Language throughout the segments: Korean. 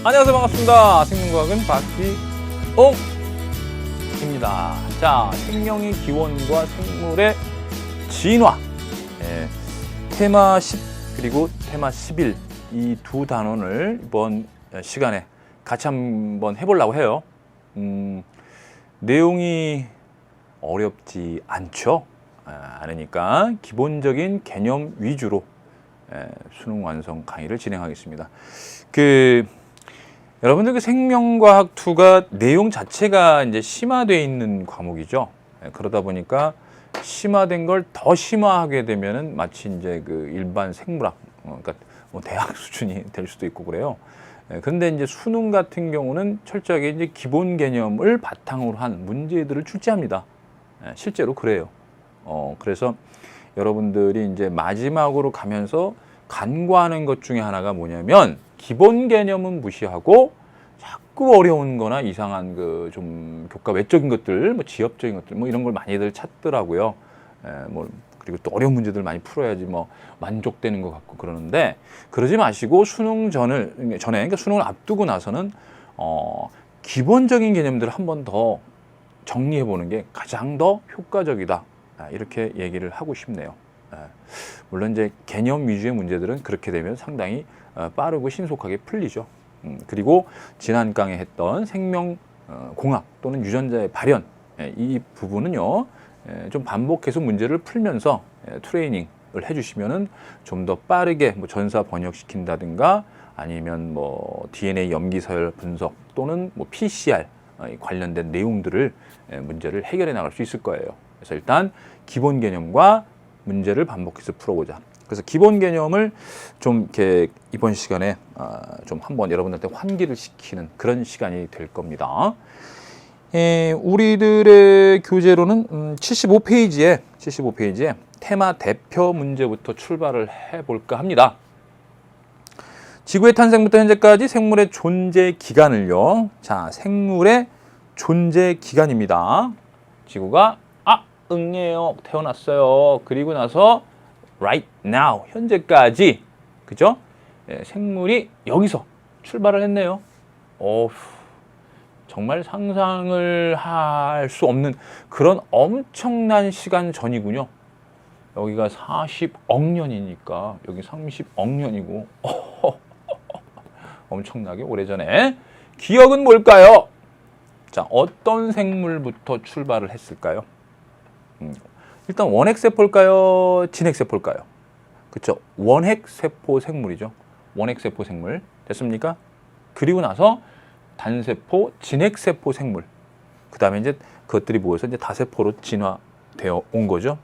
안녕하세요. 반갑습니다. 생명과학은 박기옥입니다. 자, 생명의 기원과 생물의 진화. 테마 10 그리고 테마 11 이 두 단원을 이번 시간에 같이 한번 해보려고 해요. 내용이 어렵지 않죠? 않으니까 기본적인 개념 위주로 수능 완성 강의를 진행하겠습니다. 여러분들 생명과학 2가 내용 자체가 이제 심화되어 있는 과목이죠. 그러다 보니까 심화된 걸 더 심화하게 되면은 마치 이제 일반 생물학, 그러니까 뭐 대학 수준이 될 수도 있고 그래요. 그런데 이제 수능 같은 경우는 철저하게 이제 기본 개념을 바탕으로 한 문제들을 출제합니다. 실제로 그래요. 그래서 여러분들이 이제 마지막으로 가면서 간과하는 것 중에 하나가 뭐냐면 기본 개념은 무시하고 자꾸 어려운 거나 이상한 좀 교과 외적인 것들, 뭐 지엽적인 것들, 뭐 이런 걸 많이들 찾더라고요. 그리고 또 어려운 문제들 많이 풀어야지 뭐 만족되는 것 같고 그러는데 그러지 마시고 수능 전에, 그러니까 수능을 앞두고 나서는 기본적인 개념들을 한 번 더 정리해 보는 게 가장 더 효과적이다. 이렇게 얘기를 하고 싶네요. 물론 이제 개념 위주의 문제들은 그렇게 되면 상당히 빠르고 신속하게 풀리죠. 그리고 지난 강에 했던 생명공학 또는 유전자의 발현 이 부분은요 좀 반복해서 문제를 풀면서 트레이닝을 해주시면은 좀 더 빠르게 뭐 전사 번역시킨다든가 아니면 뭐 DNA 염기서열 분석 또는 뭐 PCR 관련된 내용들을 문제를 해결해 나갈 수 있을 거예요. 그래서 일단 기본 개념과 문제를 반복해서 풀어보자. 그래서 기본 개념을 좀 이렇게 이번 시간에 좀 한번 여러분들한테 환기를 시키는 그런 시간이 될 겁니다. 우리들의 교재로는 75페이지에 테마 대표 문제부터 출발을 해볼까 합니다. 지구의 탄생부터 현재까지 생물의 존재 기간을요. 자, 생물의 존재 기간입니다. 지구가 응애요 태어났어요. 그리고 나서 right now 현재까지 그죠? 생물이 여기서 출발을 했네요. 정말 상상을 할 수 없는 그런 엄청난 시간 전이군요. 여기가 40억 년이니까 여기 30억 년이고 엄청나게 오래전에 기억은 뭘까요? 자, 어떤 생물부터 출발을 했을까요? 일단 원핵세포일까요? 진핵세포일까요? 그렇죠. 원핵세포 생물이죠. 원핵세포 생물 됐습니까? 그리고 나서 단세포, 진핵세포 생물. 그 다음에 이제 그것들이 모여서 이제 다세포로 진화되어 온 거죠.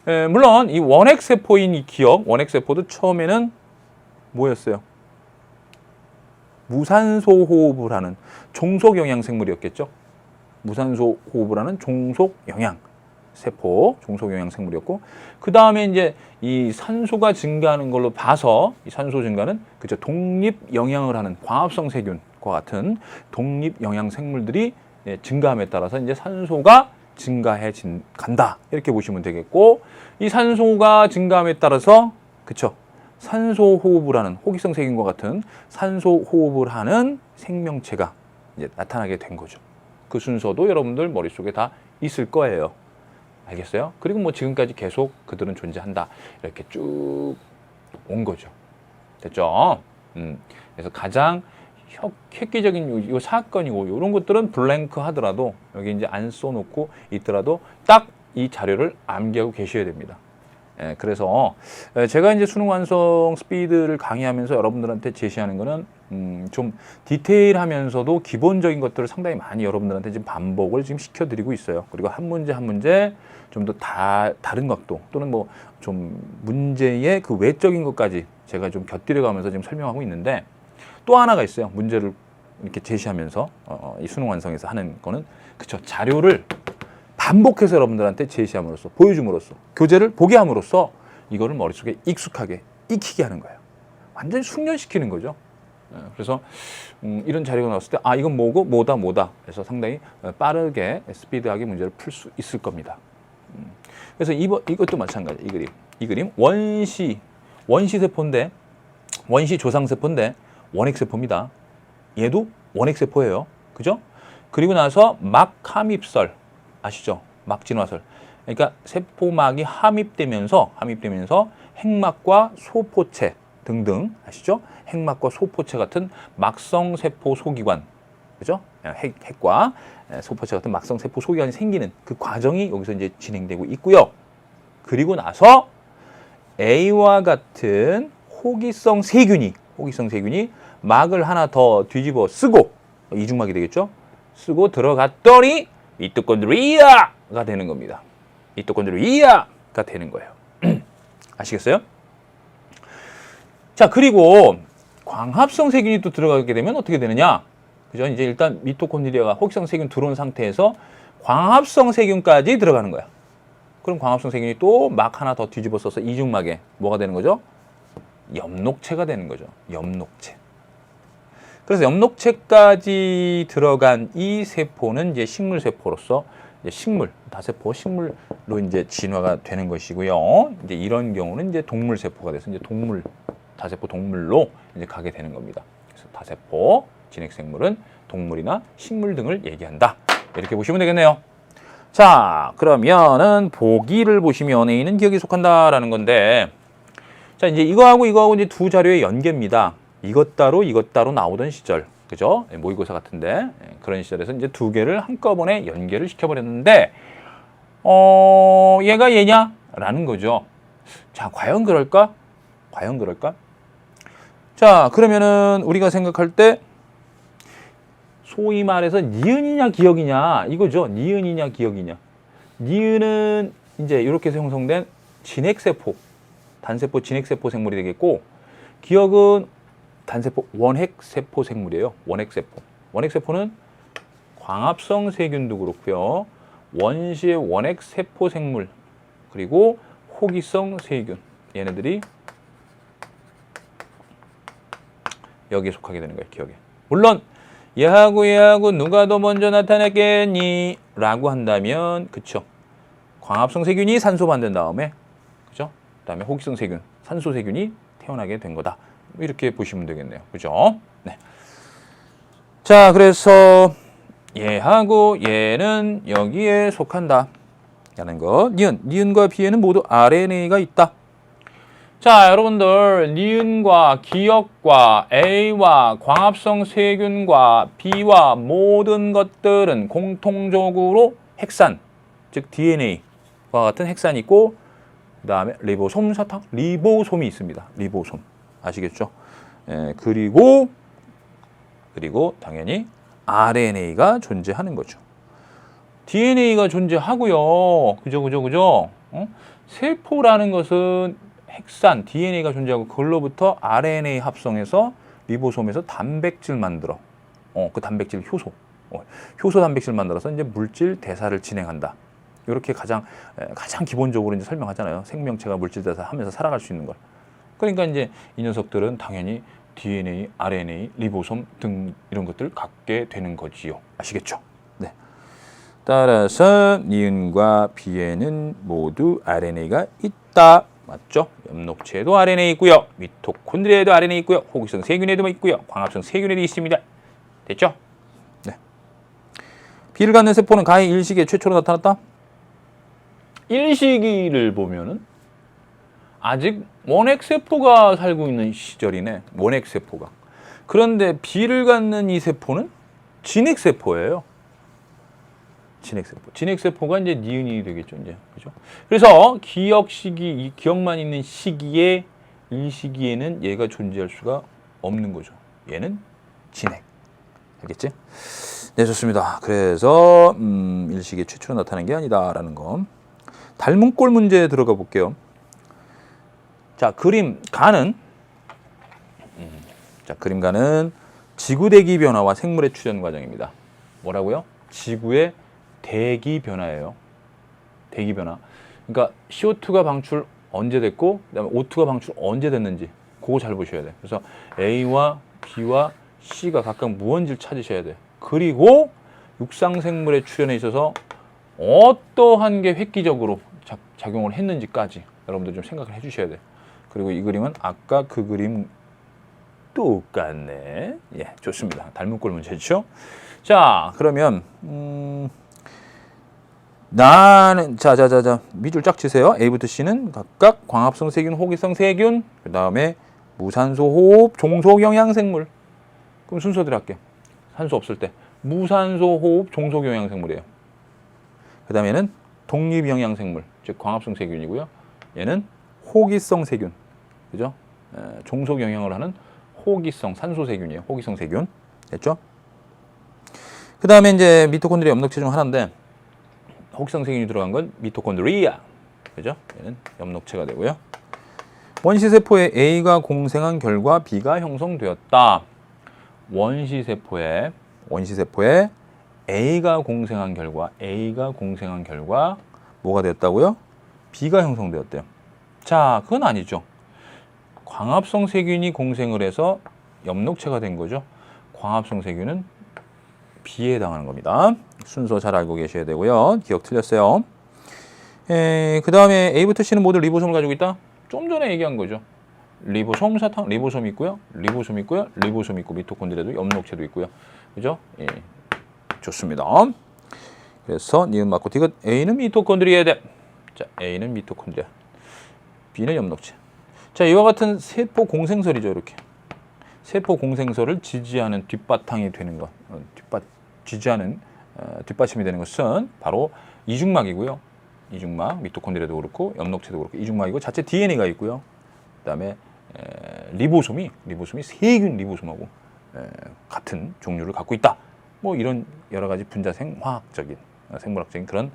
물론 이 원핵세포인 이 기억, 원핵세포도 처음에는 뭐였어요? 무산소 호흡을 하는 종속영양 생물이었겠죠. 무산소 호흡을 하는 종속영양 세포, 종속영양 생물이었고, 그 다음에 이제 이 산소가 증가하는 걸로 봐서 이 산소 증가는 그죠 독립영양을 하는 광합성 세균과 같은 독립영양 생물들이 증가함에 따라서 이제 산소가 증가해 간다 이렇게 보시면 되겠고, 이 산소가 증가함에 따라서 그쵸 산소 호흡을 하는 호기성 세균과 같은 산소 호흡을 하는 생명체가 이제 나타나게 된 거죠. 그 순서도 여러분들 머릿속에 다 있을 거예요. 알겠어요? 그리고 뭐 지금까지 계속 그들은 존재한다 이렇게 쭉 온 거죠. 됐죠? 그래서 가장 획기적인 요 사건이고 이런 것들은 블랭크 하더라도 여기 이제 안 써놓고 있더라도 딱 이 자료를 암기하고 계셔야 됩니다. 그래서 제가 이제 수능 완성 스피드를 강의하면서 여러분들한테 제시하는 거는 좀 디테일하면서도 기본적인 것들을 상당히 많이 여러분들한테 지금 반복을 지금 시켜드리고 있어요. 그리고 한 문제 한 문제 좀 더 다른 각도 또는 뭐 좀 문제의 그 외적인 것까지 제가 좀 곁들여가면서 지금 설명하고 있는데, 또 하나가 있어요. 문제를 이렇게 제시하면서 이 수능 완성에서 하는 거는 그쵸 자료를 반복해서 여러분들한테 제시함으로써 보여줌으로써 교재를 보게 함으로써 이거를 머릿속에 익숙하게 익히게 하는 거예요. 완전히 숙련시키는 거죠. 그래서 이런 자료가 나왔을 때 이건 뭐고 뭐다 그래서 상당히 빠르게 스피드하게 문제를 풀 수 있을 겁니다. 그래서 이것도 마찬가지. 이 그림 원시 세포인데 원시 조상세포인데 원핵세포입니다. 얘도 원핵세포예요. 그죠? 그리고 나서 막함입설 아시죠? 막진화설. 그러니까 세포막이 함입되면서 핵막과 소포체 등등 아시죠? 핵막과 소포체 같은 막성 세포 소기관, 그죠? 핵과 소포체 같은 막성 세포 소기관이 생기는 그 과정이 여기서 이제 진행되고 있고요. 그리고 나서 A와 같은 호기성 세균이 막을 하나 더 뒤집어 쓰고 이중막이 되겠죠? 쓰고 들어갔더니 미토콘드리아가 되는 겁니다. 미토콘드리아가 되는 거예요. 아시겠어요? 자, 그리고 광합성 세균이 또 들어가게 되면 어떻게 되느냐? 그죠? 이제 일단 미토콘드리아가 호기성 세균 들어온 상태에서 광합성 세균까지 들어가는 거야. 그럼 광합성 세균이 또 막 하나 더 뒤집어 써서 이중막에 뭐가 되는 거죠? 엽록체가 되는 거죠. 엽록체. 그래서 엽록체까지 들어간 이 세포는 이제 식물 세포로서 이제 다세포 식물로 이제 진화가 되는 것이고요. 이제 이런 경우는 이제 동물 세포가 돼서 이제 다세포 동물로 이제 가게 되는 겁니다. 그래서 다세포 진핵생물은 동물이나 식물 등을 얘기한다. 이렇게 보시면 되겠네요. 자, 그러면은 보기를 보시면 A는 기억에 속한다라는 건데, 자, 이제 이거하고 이제 두 자료의 연계입니다. 이것 따로 나오던 시절, 그죠? 모의고사 같은데 그런 시절에서 이제 두 개를 한꺼번에 연계를 시켜버렸는데, 얘가 얘냐라는 거죠. 자, 과연 그럴까? 자, 그러면은 우리가 생각할 때 소위 말해서 니은이냐 기억이냐 이거죠. 니은이냐 기억이냐. 니은은 이제 이렇게 해서 형성된 진핵세포, 단세포 진핵세포 생물이 되겠고, 기억은 단세포 원핵세포 생물이에요. 원핵세포는 광합성 세균도 그렇고요. 원시의 원핵세포 생물, 그리고 호기성 세균, 얘네들이 여기에 속하게 되는 거예요. 기억에. 물론 얘하고 누가 더 먼저 나타났겠니? 라고 한다면, 그쵸, 광합성 세균이 산소 만든 다음에, 그죠? 그 다음에 호기성 세균, 산소 세균이 태어나게 된 거다. 이렇게 보시면 되겠네요. 그죠? 네. 자, 그래서 얘하고 얘는 여기에 속한다 라는 거. 니은과 비에는 모두 RNA가 있다. 자, 여러분들, 니은과 기억과 A와 광합성 세균과 B와 모든 것들은 공통적으로 핵산, 즉 DNA와 같은 핵산이 있고, 그 다음에 리보솜 사탕, 리보솜이 있습니다. 리보솜. 아시겠죠? 그리고 당연히 RNA가 존재하는 거죠. DNA가 존재하고요. 그죠? 세포라는 것은 핵산, DNA가 존재하고 그걸로부터 RNA 합성해서 리보솜에서 단백질 만들어. 그 단백질 효소 단백질 만들어서 이제 물질 대사를 진행한다. 이렇게 가장 기본적으로 이제 설명하잖아요. 생명체가 물질 대사하면서 살아갈 수 있는 걸. 그러니까 이제 이 녀석들은 당연히 DNA, RNA, 리보솜 등 이런 것들을 갖게 되는 거지요. 아시겠죠? 네. 따라서 니은과 비에는 모두 RNA가 있다. 맞죠? 엽록체에도 RNA 있고요. 미토콘드리아에도 RNA 있고요. 호기성 세균에도 있고요. 광합성 세균에도 있습니다. 됐죠? 네. 비를 갖는 세포는 가히 일시기에 최초로 나타났다. 일시기를 보면은 아직 원핵세포가 살고 있는 시절이네. 원핵세포가. 그런데 비를 갖는 이 세포는 진핵세포예요. 진핵세포가 이제 니은이 되겠죠, 이제. 그죠? 그래서 기억 시기, 이 기억만 있는 시기에, 이 시기에는 얘가 존재할 수가 없는 거죠. 얘는 진핵. 알겠지? 네, 좋습니다. 그래서 일시기에 최초로 나타난 게 아니다라는 거. 닮은 꼴 문제에 들어가 볼게요. 자, 그림 가는 지구 대기 변화와 생물의 출현 과정입니다. 뭐라고요? 지구의 대기 변화예요. 대기 변화. 그러니까 CO2가 방출 언제 됐고, 그다음에 O2가 방출 언제 됐는지 그거 잘 보셔야 돼. 그래서 A와 B와 C가 각각 무언지를 찾으셔야 돼. 그리고 육상 생물의 출현에 있어서 어떠한 게 획기적으로 작용을 했는지까지 여러분들 좀 생각을 해주셔야 돼. 그리고 이 그림은 아까 그 그림 똑같네. 예, 좋습니다. 닮은 꼴 문제죠. 자, 그러면 나는 자자자자 밑줄 쫙 치세요. A부터 C는 각각 광합성 세균, 호기성 세균, 그 다음에 무산소 호흡, 종속 영양생물. 그럼 순서대로 할게요. 산소 없을 때 무산소 호흡, 종속 영양생물이에요. 그 다음에는 독립 영양생물, 즉 광합성 세균이고요. 얘는 호기성 세균, 그죠? 종속 영양을 하는 호기성 산소 세균이에요. 호기성 세균, 됐죠? 그 다음에 이제 미토콘드리아 엽록체 중 하나인데. 호기성 세균이 들어간 건 미토콘드리아, 그죠? 얘는 엽록체가 되고요. 원시세포에 A가 공생한 결과 B가 형성되었다. 원시세포에 A가 공생한 결과 뭐가 되었다고요? B가 형성되었대요. 자, 그건 아니죠. 광합성 세균이 공생을 해서 엽록체가 된 거죠. 광합성 세균은 B에 해당하는 겁니다. 순서 잘 알고 계셔야 되고요. 기억 틀렸어요. 그 다음에 A부터 C는 모두 리보솜을 가지고 있다. 좀 전에 얘기한 거죠. 리보솜 사탕, 리보솜 있고요. 리보솜 있고 미토콘드리아도 엽록체도 있고요. 그죠? 예. 좋습니다. 그래서 니은 맞고 디귿 A는 미토콘드리아에 대. 자, A는 미토콘드리아. B는 엽록체. 자, 이와 같은 세포 공생설이죠, 이렇게. 세포 공생설을 지지하는 뒷바탕이 되는 것, 뒷받침이 되는 것은 바로 이중막이고요. 이중막, 미토콘드리아도 그렇고 엽록체도 그렇고 이중막이고 자체 DNA가 있고요. 그다음에 리보솜이 세균 리보솜하고 같은 종류를 갖고 있다. 뭐 이런 여러 가지 분자생 화학적인 생물학적인 그런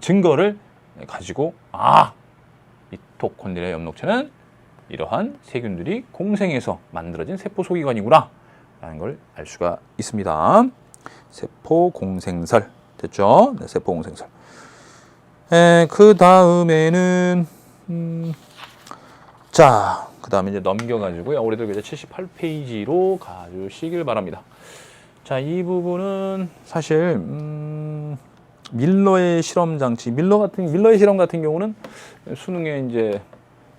증거를 가지고 미토콘드리아 엽록체는 이러한 세균들이 공생해서 만들어진 세포 소기관이구나 라는 걸 알 수가 있습니다. 세포 공생설 됐죠? 네, 세포 공생설. 그 다음에는 자, 그 다음에 이제 넘겨가지고요. 올해도 이제 78페이지로 가주시길 바랍니다. 자, 이 부분은 사실 밀러의 실험 장치, 밀러의 실험 같은 경우는 수능에 이제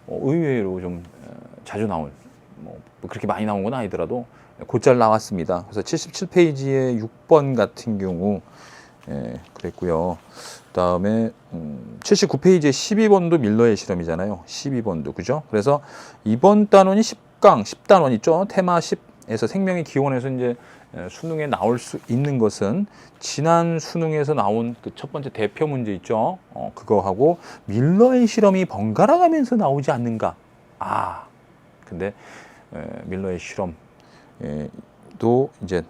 의외로 좀 자주 나올, 뭐 그렇게 많이 나온 건 아니더라도 곧잘 나왔습니다. 그래서 77페이지에 6번 같은 경우 그랬고요. 그다음에 79페이지에 12번도 밀러의 실험이잖아요. 12번도 그죠? 그래서 이번 단원이 10단원 있죠. 테마 10에서 생명의 기원에서 이제 수능에 나올 수 있는 것은 지난 수능에서 나온 그 첫 번째 대표 문제 있죠. 그거하고 밀러의 실험이 번갈아 가면서 나오지 않는가. 근데 밀러의 실험도 이제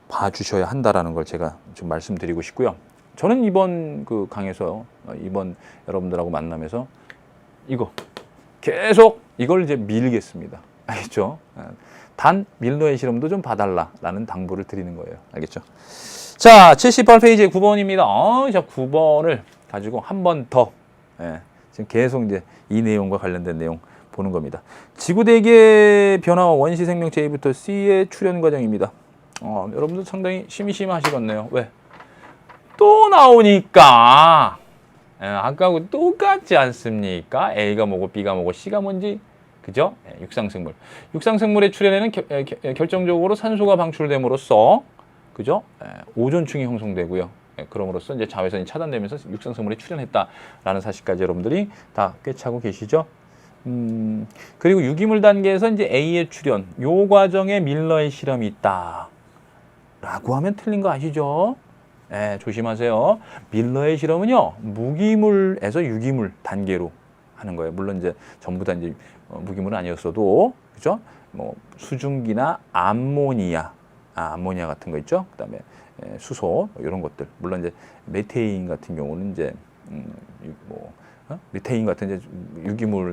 봐주셔야 한다라는 걸 제가 좀 말씀드리고 싶고요. 저는 이번 그 강에서 이번 여러분들하고 만나면서 이거 계속 이걸 이제 밀겠습니다. 알겠죠? 단 밀러의 실험도 좀 봐달라라는 당부를 드리는 거예요. 알겠죠? 자, 78페이지 9번입니다. 자, 9번을 가지고 한 번 더 지금 계속 이제 이 내용과 관련된 내용 보는 겁니다. 지구대기의 변화와 원시 생명체 A부터 C의 출현 과정입니다. 여러분들 상당히 심심하시겠네요. 왜? 또 나오니까 아까하고 똑같지 않습니까? A가 뭐고 B가 뭐고 C가 뭔지 그죠? 육상생물. 육상생물의 출현에는 결정적으로 산소가 방출됨으로써 그죠? 오존층이 형성되고요. 그럼으로써 이제 자외선이 차단되면서 육상생물이 출현했다라는 사실까지 여러분들이 다 꿰차고 계시죠? 그리고 유기물 단계에서 이제 A의 출현, 요 과정에 밀러의 실험이 있다. 라고 하면 틀린 거 아시죠? 조심하세요. 밀러의 실험은요, 무기물에서 유기물 단계로 하는 거예요. 물론 이제 전부 다 이제 무기물은 아니었어도, 그죠? 뭐, 수증기나 암모니아 같은 거 있죠? 그 다음에 수소, 이런 것들. 물론 이제 메테인 같은 경우는 이제, 미테인 같은 이제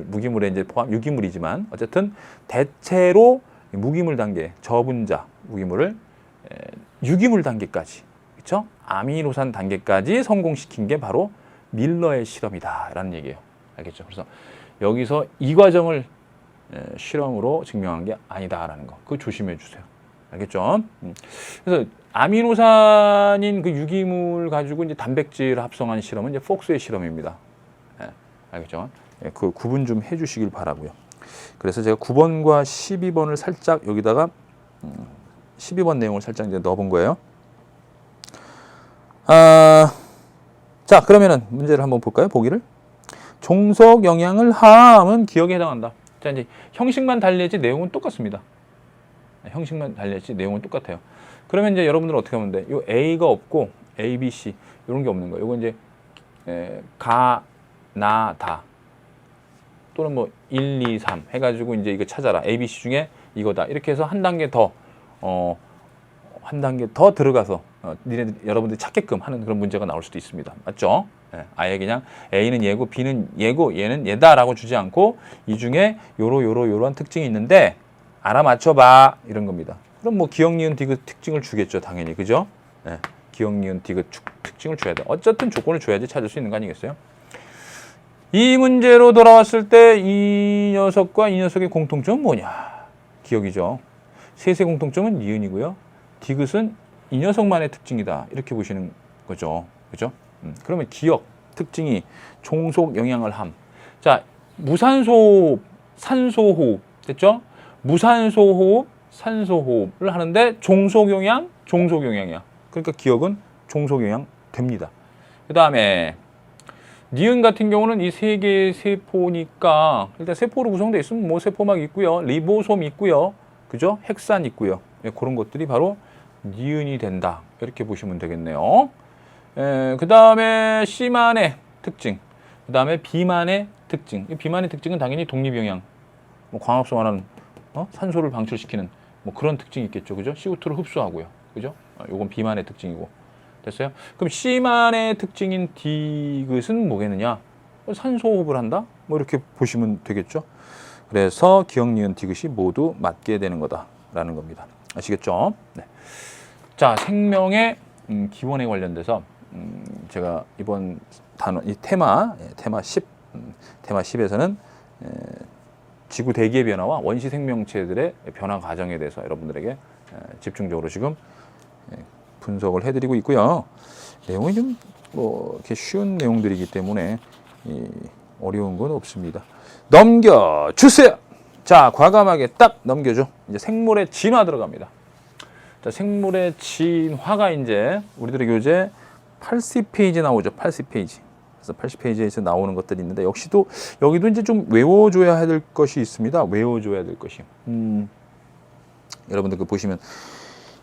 무기물에 이제 포함 유기물이지만 어쨌든 대체로 무기물 단계, 저분자 무기물을 유기물 단계까지, 그렇죠? 아미노산 단계까지 성공시킨 게 바로 밀러의 실험이다라는 얘기예요. 알겠죠? 그래서 여기서 이 과정을 실험으로 증명한 게 아니다라는 거, 그거 조심해 주세요. 알겠죠? 그래서 아미노산인 그 유기물 가지고 이제 단백질 합성한 실험은 이제 폭스의 실험입니다. 알겠죠? 그 구분 좀 해주시길 바라고요. 그래서 제가 9번과 12번을 살짝 여기다가 12번 내용을 살짝 이제 넣어본 거예요. 자, 그러면은 문제를 한번 볼까요? 보기를. 종속 영향을 함은 기억에 해당한다. 자, 이제 형식만 달리지 내용은 똑같습니다. 형식만 달리지 내용은 똑같아요. 그러면 이제 여러분들은 어떻게 하면 돼? 요 A가 없고 A, B, C 이런 게 없는 거예요. 요거 이제 가, 나, 다 또는 뭐 1, 2, 3 해가지고 이제 이거 찾아라. A, B, C 중에 이거다. 이렇게 해서 한 단계 더 한 단계 더 들어가서 여러분들이 찾게끔 하는 그런 문제가 나올 수도 있습니다. 맞죠? 아예 그냥 A는 얘고 B는 얘고 얘는 얘다라고 주지 않고 이 중에 요러한 특징이 있는데 알아맞혀봐 이런 겁니다. 그럼 뭐 기억, 니은, 디귿 특징을 주겠죠. 당연히. 그죠? 기억, 니은, 디귿 특징을 줘야 돼. 어쨌든 조건을 줘야지 찾을 수 있는 거 아니겠어요? 이 문제로 돌아왔을 때 이 녀석과 이 녀석의 공통점은 뭐냐? 기억이죠. 셋의 공통점은 니은이고요. 디귿은 이 녀석만의 특징이다. 이렇게 보시는 거죠. 그죠? 그러면 기억, 특징이 종속 영향을 함. 자, 무산소호흡, 산소호흡. 됐죠? 무산소호흡, 산소호흡을 하는데 종속영향, 종속영향이야. 그러니까 기억은 종속영향 됩니다. 그 다음에 니은 같은 경우는 이 세 개의 세포니까 일단 세포로 구성되어 있으면 뭐 세포막 있고요. 리보솜 있고요. 그죠? 핵산 있고요. 그런 것들이 바로 니은이 된다. 이렇게 보시면 되겠네요. 그 다음에 C만의 특징, 그 다음에 B만의 특징. 이 B만의 특징은 당연히 독립영향, 뭐 광합성하는 산소를 방출시키는 뭐 그런 특징이 있겠죠. 그죠? CO2를 흡수하고요. 그죠? 요건 B만의 특징이고. 됐어요? 그럼 C만의 특징인 디귿은 뭐겠느냐? 산소호흡을 한다? 뭐 이렇게 보시면 되겠죠. 그래서 기억, 니은, 디귿이 모두 맞게 되는 거다라는 겁니다. 아시겠죠? 네. 자, 생명의 기원에 관련돼서 제가 이번 단원, 이 테마 10, 테마 10에서는 지구 대기의 변화와 원시 생명체들의 변화 과정에 대해서 여러분들에게 집중적으로 지금 분석을 해드리고 있고요. 내용이 좀 뭐 이렇게 쉬운 내용들이기 때문에 어려운 건 없습니다. 넘겨주세요. 자, 과감하게 딱 넘겨줘. 이제 생물의 진화 들어갑니다. 자, 생물의 진화가 이제 우리들의 교재 80페이지 나오죠. 80페이지. 그래서 80페이지에서 나오는 것들이 있는데 역시도 여기도 이제 좀 외워줘야 될 것이 있습니다. 외워줘야 될 것이. 여러분들 그 보시면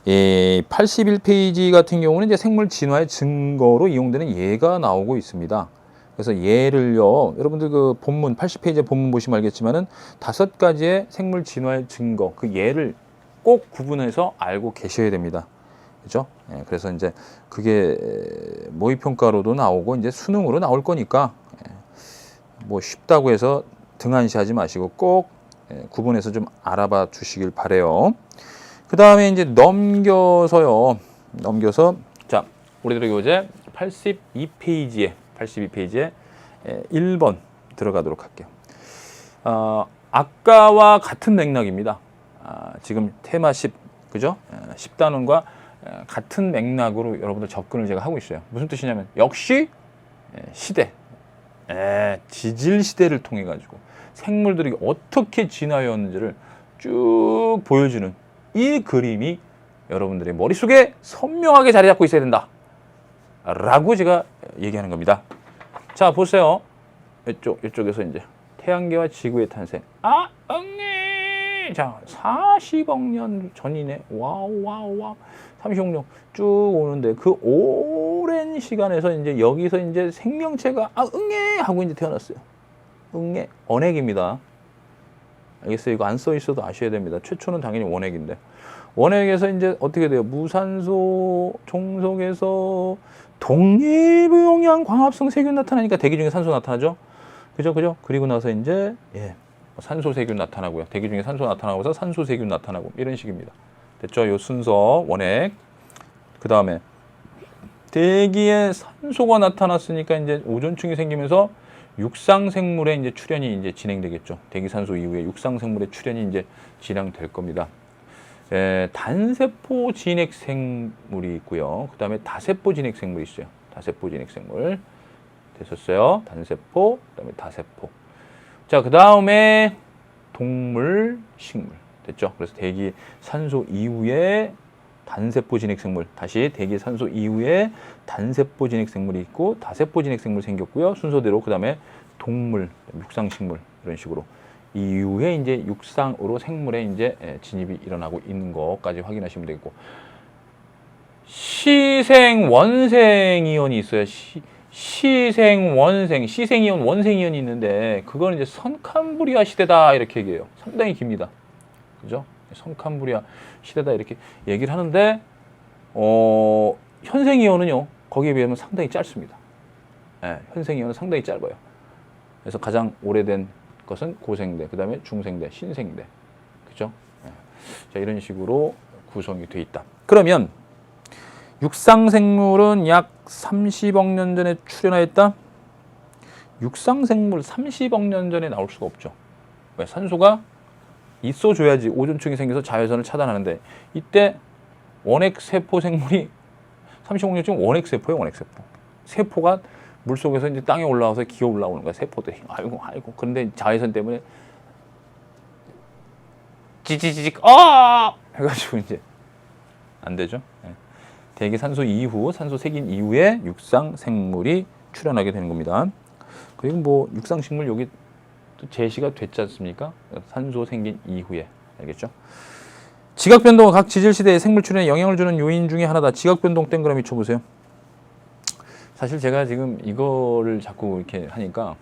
81페이지 같은 경우는 이제 생물 진화의 증거로 이용되는 예가 나오고 있습니다. 그래서 예를요, 여러분들 그 본문 80페이지 본문 보시면 알겠지만은 5가지의 생물 진화의 증거, 그 예를 꼭 구분해서 알고 계셔야 됩니다. 그죠? 그래서 이제 그게 모의평가로도 나오고 이제 수능으로 나올 거니까 뭐 쉽다고 해서 등한시하지 마시고 꼭 구분해서 좀 알아봐 주시길 바래요. 그 다음에 이제 넘겨서 자, 우리들의 교재 82페이지에 1번 들어가도록 할게요. 아까와 같은 맥락입니다. 지금 테마 10, 그죠? 10단원과 같은 맥락으로 여러분들 접근을 제가 하고 있어요. 무슨 뜻이냐면 역시 시대, 지질 시대를 통해 가지고 생물들이 어떻게 진화해왔는지를 쭉 보여주는 이 그림이 여러분들의 머릿속에 선명하게 자리 잡고 있어야 된다 라고 제가 얘기하는 겁니다. 자, 보세요. 이쪽에서 이제 태양계와 지구의 탄생. 자, 40억 년 전이네. 와우. 30억 년 쭉 오는데 그 오랜 시간에서 이제 여기서 이제 생명체가 하고 이제 태어났어요. 원핵입니다. 알겠어요? 이거 안 써 있어도 아셔야 됩니다. 최초는 당연히 원핵인데. 원핵에서 이제 어떻게 돼요? 무산소 종속에서 독립영향 광합성 세균 나타나니까 대기 중에 산소 나타나죠? 그죠? 그리고 나서 이제 산소 세균 나타나고요. 대기 중에 산소 나타나고서 산소 세균 나타나고 이런 식입니다. 됐죠? 요 순서 원핵. 그 다음에 대기에 산소가 나타났으니까 이제 오존층이 생기면서 육상 생물의 이제 출현이 이제 진행되겠죠. 대기 산소 이후에 육상 생물의 출현이 이제 진행될 겁니다. 단세포 진핵 생물이 있고요. 그 다음에 다세포 진핵 생물이 있어요. 다세포 진핵 생물 됐었어요. 단세포, 그 다음에 다세포. 자, 그 다음에 동물, 식물. 됐죠? 그래서 대기 산소 이후에 단세포 진핵 생물, 다시 대기 산소 이후에 단세포 진핵 생물이 있고 다세포 진핵 생물 생겼고요. 순서대로 그다음에 동물, 육상 식물 이런 식으로 이후에 이제 육상으로 생물의 이제 진입이 일어나고 있는 것까지 확인하시면 되겠고, 시생 원생 이온이 있어요. 시생 원생, 시생 이온, 원생 이온이 있는데 그건 이제 선캄브리아 시대다 이렇게 얘기해요. 상당히 깁니다. 그죠? 선캄브리아 시대다 이렇게 얘기를 하는데 현생 이온은요 거기에 비하면 상당히 짧습니다. 현생 이온은 상당히 짧아요. 그래서 가장 오래된 것은 고생대, 그 다음에 중생대, 신생대, 그죠? 자, 이런 식으로 구성이 돼 있다. 그러면 육상생물은 약 30억 년 전에 출현하였다. 육상생물 30억 년 전에 나올 수가 없죠. 왜? 산소가 있어줘야지 오존층이 생겨서 자외선을 차단하는데, 이때 원핵세포 생물이 30억 년 전 원핵세포예요. 원핵세포. 세포가 물속에서 이제 땅에 올라와서 기어 올라오는 거야. 세포들이. 아이고. 그런데 자외선 때문에 찌찌찌직 해가지고 이제 안 되죠. 대기 산소 이후, 산소 생긴 이후에 육상 생물이 출현하게 되는 겁니다. 그리고 뭐 육상 식물 여기 또 제시가 됐지 않습니까? 산소 생긴 이후에. 알겠죠? 지각 변동은 각 지질 시대의 생물 출현에 영향을 주는 요인 중에 하나다. 지각 변동 동그라미 쳐보세요. 사실 제가 지금 이거를 자꾸 이렇게 하니까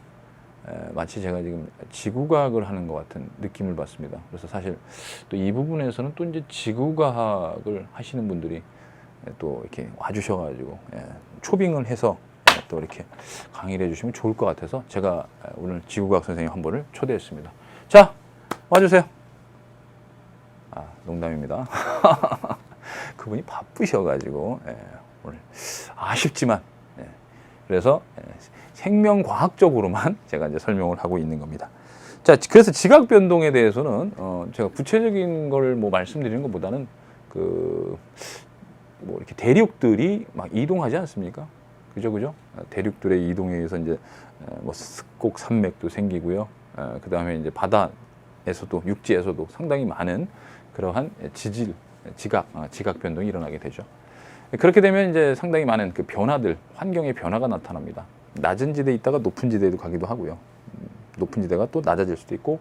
마치 제가 지금 지구과학을 하는 것 같은 느낌을 받습니다. 그래서 사실 또 이 부분에서는 또 이제 지구과학을 하시는 분들이 또 이렇게 와주셔가지고 초빙을 해서 또 이렇게 강의를 해주시면 좋을 것 같아서 제가 오늘 지구과학 선생님 한 분을 초대했습니다. 자, 와주세요. 아, 농담입니다. 그분이 바쁘셔가지고 오늘 아쉽지만 그래서 생명과학적으로만 제가 이제 설명을 하고 있는 겁니다. 자, 그래서 지각 변동에 대해서는 제가 구체적인 걸 뭐 말씀드리는 것보다는 뭐 이렇게 대륙들이 막 이동하지 않습니까? 그죠? 대륙들의 이동에 의해서 이제 뭐 습곡 산맥도 생기고요. 그 다음에 이제 바다에서도 육지에서도 상당히 많은 그러한 지각 변동이 일어나게 되죠. 그렇게 되면 이제 상당히 많은 그 변화들, 환경의 변화가 나타납니다. 낮은 지대에 있다가 높은 지대에도 가기도 하고요. 높은 지대가 또 낮아질 수도 있고,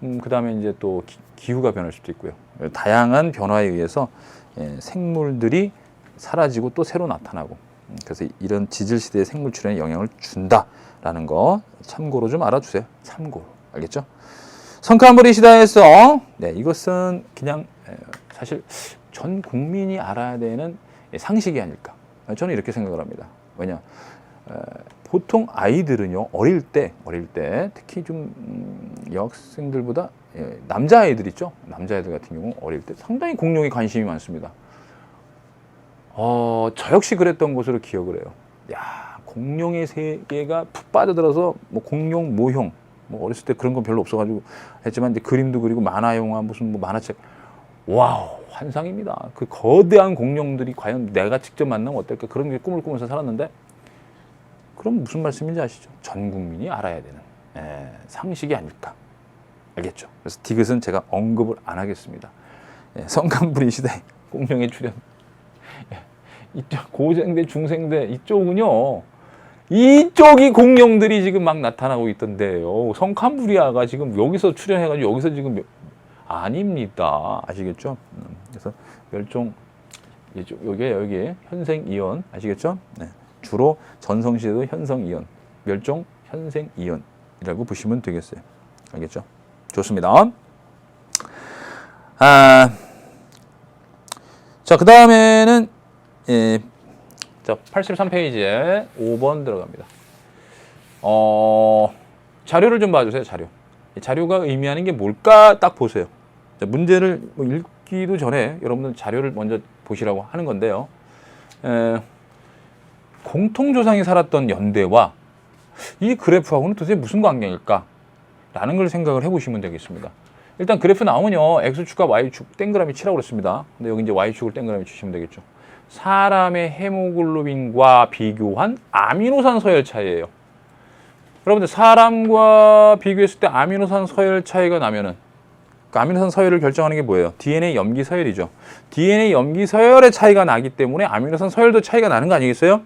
그 다음에 이제 또 기후가 변할 수도 있고요. 다양한 변화에 의해서 생물들이 사라지고 또 새로 나타나고, 그래서 이런 지질 시대의 생물 출현에 영향을 준다라는 거 참고로 좀 알아주세요. 참고로. 알겠죠? 선캄브리 시대에서 이것은 그냥 사실 전 국민이 알아야 되는 상식이 아닐까. 저는 이렇게 생각을 합니다. 왜냐, 보통 아이들은요 어릴 때 특히 좀 여학생들보다 남자아이들 있죠. 남자아이들 같은 경우 어릴 때 상당히 공룡에 관심이 많습니다. 저 역시 그랬던 것으로 기억을 해요. 야, 공룡의 세계가 푹 빠져들어서 뭐 공룡 모형, 뭐 어렸을 때 그런 건 별로 없어가지고 했지만 이제 그림도 그리고 만화 영화 무슨 뭐 만화책, 와우, 환상입니다. 그 거대한 공룡들이 과연 내가 직접 만나면 어떨까, 그런 게 꿈을 꾸면서 살았는데, 그럼 무슨 말씀인지 아시죠? 전 국민이 알아야 되는 상식이 아닐까. 알겠죠? 그래서 디귿은 제가 언급을 안 하겠습니다. 선캄브리 시대 공룡의 출현, 이쪽 고생대, 중생대 이쪽은요, 이쪽이 공룡들이 지금 막 나타나고 있던데요. 선캄브리아가 지금 여기서 출현해가지고 여기서 지금 아닙니다. 아시겠죠? 그래서 멸종, 여기 현생 이온 아시겠죠? 주로 전성시대도 현성 이온, 멸종 현생 이온이라고 보시면 되겠어요. 알겠죠? 좋습니다. 자, 그 다음에는 자, 83페이지에 5번 들어갑니다. 자료를 좀 봐주세요. 자료가 의미하는 게 뭘까 딱 보세요. 자, 문제를 뭐 읽기도 전에 여러분들 자료를 먼저 보시라고 하는 건데요. 공통조상이 살았던 연대와 이 그래프하고는 도대체 무슨 관계일까? 라는 걸 생각을 해보시면 되겠습니다. 일단 그래프 나오면요, X축과 Y축 동그라미 치라고 그랬습니다. 근데 여기 이제 Y축을 동그라미 치시면 되겠죠. 사람의 헤모글로빈과 비교한 아미노산 서열 차이예요. 여러분들 사람과 비교했을 때 아미노산 서열 차이가 나면은 그 아미노산 서열을 결정하는 게 뭐예요? DNA 염기 서열이죠. DNA 염기 서열의 차이가 나기 때문에 아미노산 서열도 차이가 나는 거 아니겠어요?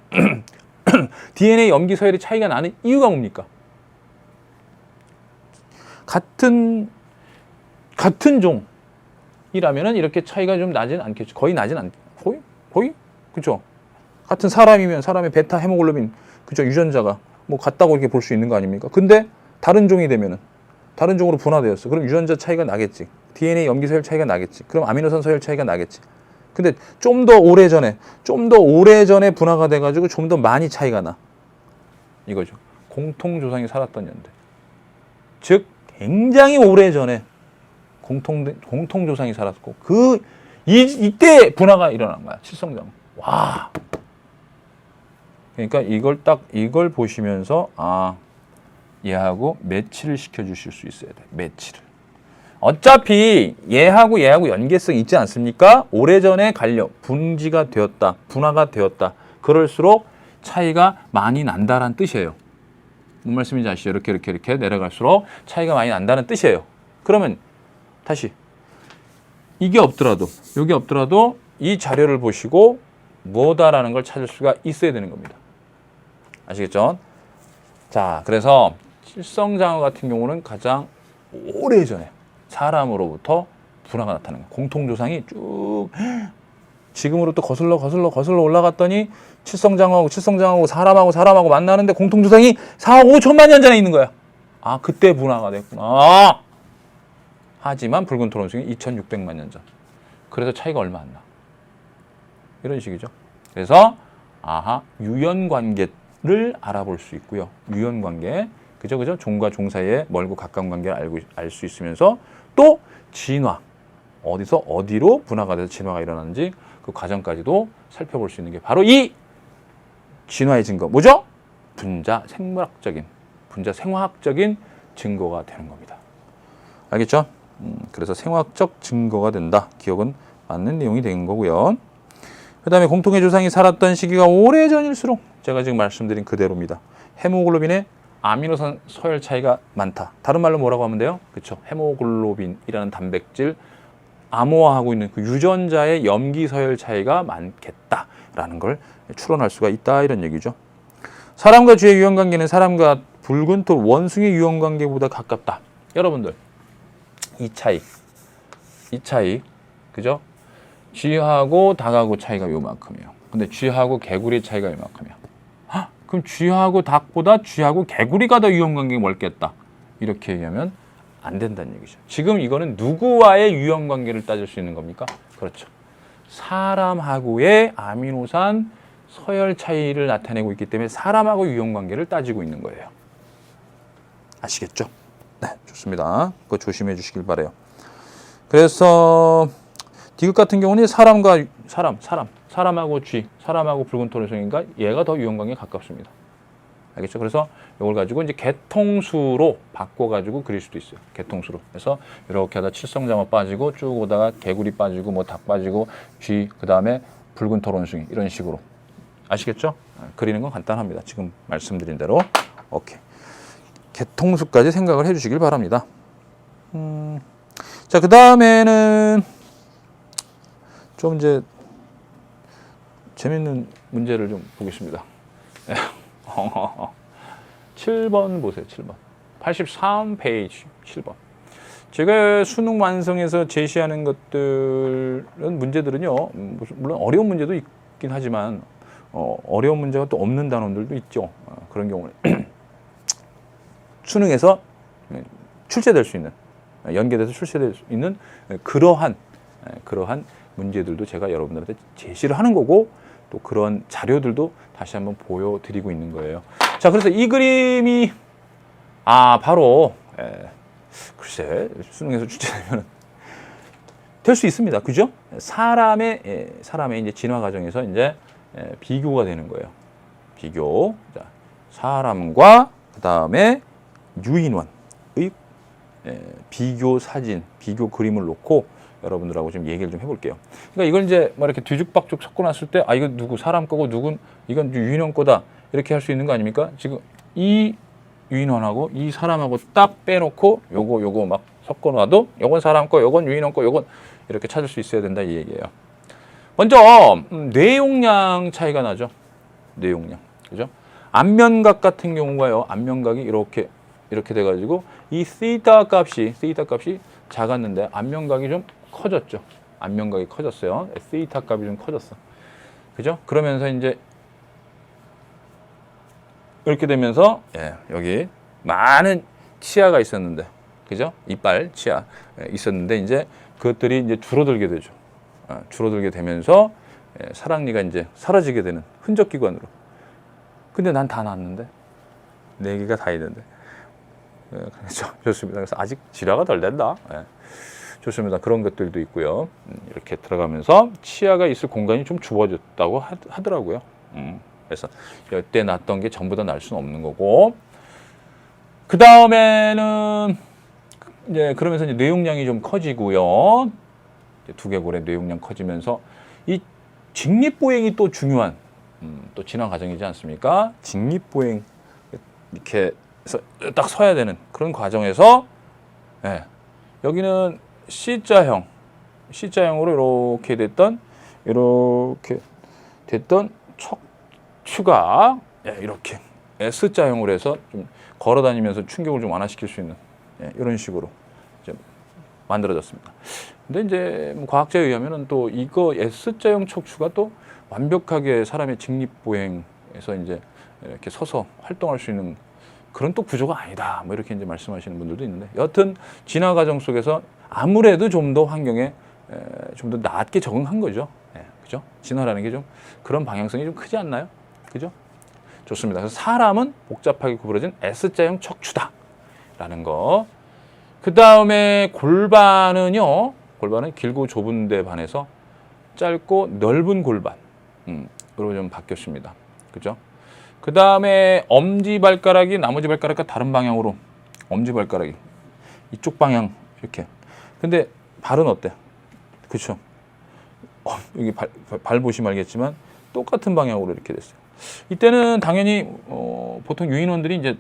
DNA 염기 서열이 차이가 나는 이유가 뭡니까? 같은 종이라면은 이렇게 차이가 좀 나진 않겠죠. 거의 나진 않, 거의? 그죠? 같은 사람이면 사람의 베타 헤모글로빈, 그죠? 유전자가 뭐 같다고 이렇게 볼 수 있는 거 아닙니까? 근데 다른 종이 되면은 다른 종으로 분화되었어. 그럼 유전자 차이가 나겠지. DNA 염기 서열 차이가 나겠지. 그럼 아미노산 서열 차이가 나겠지. 근데 좀 더 오래전에 분화가 돼가지고 좀 더 많이 차이가 나. 이거죠. 공통조상이 살았던 연대. 즉 굉장히 오래전에 공통조상이 살았고 이때 분화가 일어난 거야. 칠성장. 와. 그러니까 이걸 보시면서 얘하고 매치를 시켜주실 수 있어야 돼. 매치를. 어차피 얘하고 연계성이 있지 않습니까? 오래전에 분지가 되었다. 분화가 되었다. 그럴수록 차이가 많이 난다는 뜻이에요. 뭔 말씀인지 아시죠? 이렇게 내려갈수록 차이가 많이 난다는 뜻이에요. 그러면 다시 여기 없더라도 이 자료를 보시고 뭐다라는 걸 찾을 수가 있어야 되는 겁니다. 아시겠죠? 자, 그래서 칠성장어 같은 경우는 가장 오래전에 사람으로부터 분화가 나타나는 거예요. 공통조상이 쭉 지금으로 또 거슬러 올라갔더니 칠성장어하고 사람하고 만나는데 공통조상이 4억 5천만 년 전에 있는 거야. 그때 분화가 됐구나. 하지만 붉은 토론숭이 2600만 년 전. 그래서 차이가 얼마 안 나. 이런 식이죠. 그래서 유연관계를 알아볼 수 있고요. 유연관계. 그죠? 종과 종 사이의 멀고 가까운 관계를 알 수 있으면서 또 진화. 어디서 어디로 분화가 돼서 진화가 일어나는지 그 과정까지도 살펴볼 수 있는 게 바로 이 진화의 증거. 뭐죠? 분자 생화학적인 증거가 되는 겁니다. 알겠죠? 그래서 생화학적 증거가 된다. 기억은 맞는 내용이 되는 거고요. 그 다음에 공통의 조상이 살았던 시기가 오래전일수록 제가 지금 말씀드린 그대로입니다. 헤모글로빈의 아미노산 서열 차이가 많다. 다른 말로 뭐라고 하면 돼요? 그렇죠. 헤모글로빈이라는 단백질 암호화하고 있는 그 유전자의 염기 서열 차이가 많겠다라는 걸 추론할 수가 있다. 이런 얘기죠. 사람과 쥐의 유형관계는 사람과 붉은 톨 원숭이 유형관계보다 가깝다. 여러분들 이 차이 그죠? 쥐하고 닭하고 차이가 요만큼이에요. 근데 쥐하고 개구리 차이가 요만큼이야. 그럼 쥐하고 닭보다 쥐하고 개구리가 더 유형관계가 멀겠다. 이렇게 얘기하면 안 된다는 얘기죠. 지금 이거는 누구와의 유형관계를 따질 수 있는 겁니까? 그렇죠. 사람하고의 아미노산 서열 차이를 나타내고 있기 때문에 사람하고 유형관계를 따지고 있는 거예요. 아시겠죠? 네, 좋습니다. 그거 조심해 주시길 바라요. 그래서 디귿 같은 경우는 사람하고 쥐, 사람하고 붉은 토론숭이니까 얘가 더 유형관계에 가깝습니다. 알겠죠? 그래서 이걸 가지고 이제 개통수로 바꿔가지고 그릴 수도 있어요. 개통수로. 그래서 이렇게 하다 칠성장어 빠지고 쭉 오다가 개구리 빠지고 뭐 닭 빠지고 쥐, 그 다음에 붉은 토론숭이 이런 식으로. 아시겠죠? 그리는 건 간단합니다. 지금 말씀드린 대로. 오케이. 개통수까지 생각을 해주시길 바랍니다. 자, 그 다음에는 좀 이제 재밌는 문제를 좀 보겠습니다. 7번 보세요. 7번. 83페이지 7번. 제가 수능 완성에서 제시하는 것들은 문제들은요. 물론 어려운 문제도 있긴 하지만 어려운 문제가 또 없는 단원들도 있죠. 그런 경우는 수능에서 출제될 수 있는 연계돼서 출제될 수 있는 그러한 문제들도 제가 여러분들한테 제시를 하는 거고 또 그런 자료들도 다시 한번 보여드리고 있는 거예요. 자, 그래서 이 그림이 바로 글쎄 수능에서 출제되면 될 수 있습니다. 그죠? 사람의 이제 진화 과정에서 이제 비교가 되는 거예요. 비교. 자, 사람과 그 다음에 유인원의 비교 사진, 비교 그림을 놓고 여러분들하고 좀 얘기를 좀 해볼게요. 그러니까 이걸 이제 뭐 이렇게 뒤죽박죽 섞어놨을 때 이거 누구 사람 거고 이건 유인원 거다 이렇게 할 수 있는 거 아닙니까? 지금 이 유인원하고 이 사람하고 딱 빼놓고 요거 막 섞어놔도 요건 사람 거, 요건 유인원 거, 요건 이렇게 찾을 수 있어야 된다 이 얘기예요. 먼저 뇌용량 차이가 나죠. 뇌용량, 그죠? 안면각 같은 경우가요. 안면각이 이렇게 돼가지고 이 시타 값이 작았는데 안면각이 좀 커졌죠. 안면각이 커졌어요. 시타 값이 좀 커졌어. 그죠? 그러면서 이제 이렇게 되면서 여기 많은 치아가 있었는데, 그죠? 이빨 치아 있었는데 이제 그것들이 이제 줄어들게 되죠. 줄어들게 되면서 사랑니가 이제 사라지게 되는 흔적 기관으로. 근데 난 다 나왔는데 4개가 다 있는데. 그렇죠. 좋습니다. 그래서 아직 진화가 덜 된다. 좋습니다. 그런 것들도 있고요. 이렇게 들어가면서 치아가 있을 공간이 좀 주어졌다고 하더라고요. 그래서 이때 났던 게 전부 다 날 수는 없는 거고. 그 다음에는 이제 그러면서 이제 뇌용량이 좀 커지고요. 두개골의 뇌용량 커지면서 이 직립보행이 또 중요한 또 진화 과정이지 않습니까? 직립보행 이렇게 해서 딱 서야 되는 그런 과정에서 여기는 C자형으로 이렇게 됐던 척추가 이렇게 S자형으로 해서 좀 걸어 다니면서 충격을 좀 완화시킬 수 있는 이런 식으로 좀 만들어졌습니다. 근데 이제 뭐 과학자에 의하면은 또 이거 S자형 척추가 또 완벽하게 사람의 직립보행에서 이제 이렇게 서서 활동할 수 있는 그런 또 구조가 아니다. 뭐 이렇게 이제 말씀하시는 분들도 있는데, 여하튼 진화 과정 속에서 아무래도 좀 더 환경에 좀 더 낫게 적응한 거죠. 그죠? 진화라는 게 좀 그런 방향성이 좀 크지 않나요? 그죠? 좋습니다. 그래서 사람은 복잡하게 구부러진 S자형 척추다라는 거. 그 다음에 골반은 길고 좁은 데 반해서 짧고 넓은 골반으로 좀 바뀌었습니다. 그죠? 그 다음에 엄지발가락이 나머지발가락과 다른 방향으로 엄지발가락이 이쪽 방향 이렇게. 근데 발은 어때? 그렇죠? 여기 발 보시면 알겠지만 똑같은 방향으로 이렇게 됐어요. 이때는 당연히 보통 유인원들이 이제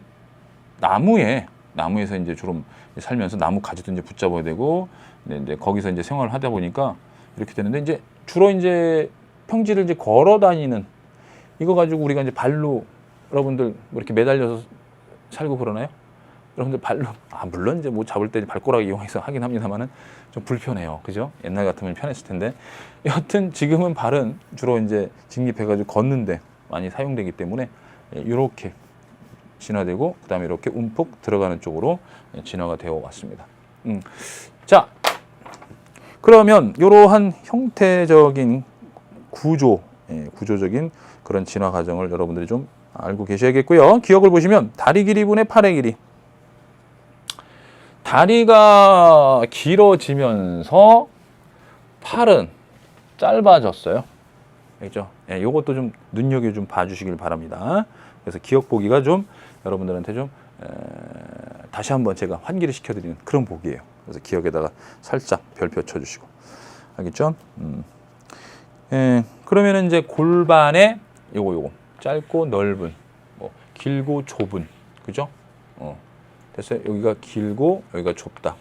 나무에서 이제 주로 살면서 나무 가지도 이제 붙잡아야 되고, 이제 거기서 이제 생활을 하다 보니까 이렇게 되는데, 이제 주로 이제 평지를 이제 걸어 다니는 이거 가지고 우리가 이제 발로 여러분들 뭐 이렇게 매달려서 살고 그러나요? 여러분들 발로 물론 이제 뭐 잡을 때 발꼬락을 이용해서 하긴 합니다만은 좀 불편해요. 그죠? 옛날 같으면 편했을 텐데. 여하튼 지금은 발은 주로 이제 직립해가지고 걷는데 많이 사용되기 때문에 이렇게 진화되고, 그 다음에 이렇게 움푹 들어가는 쪽으로 진화가 되어 왔습니다. 자, 그러면 이러한 형태적인 구조적인 그런 진화 과정을 여러분들이 좀 알고 계셔야겠고요. 기억을 보시면 다리 길이분의 팔의 길이. 다리가 길어지면서 팔은 짧아졌어요. 알죠? 이것도 좀 눈여겨 좀 봐주시길 바랍니다. 그래서 기억 보기가 좀 여러분들한테 좀 다시 한번 제가 환기를 시켜드리는 그런 보기예요. 그래서 기억에다가 살짝 별표 쳐주시고, 알겠죠? 그러면은 이제 골반에 요거 짧고 넓은, 뭐 길고 좁은, 그죠? 됐어요. 여기가 길고 여기가 좁다.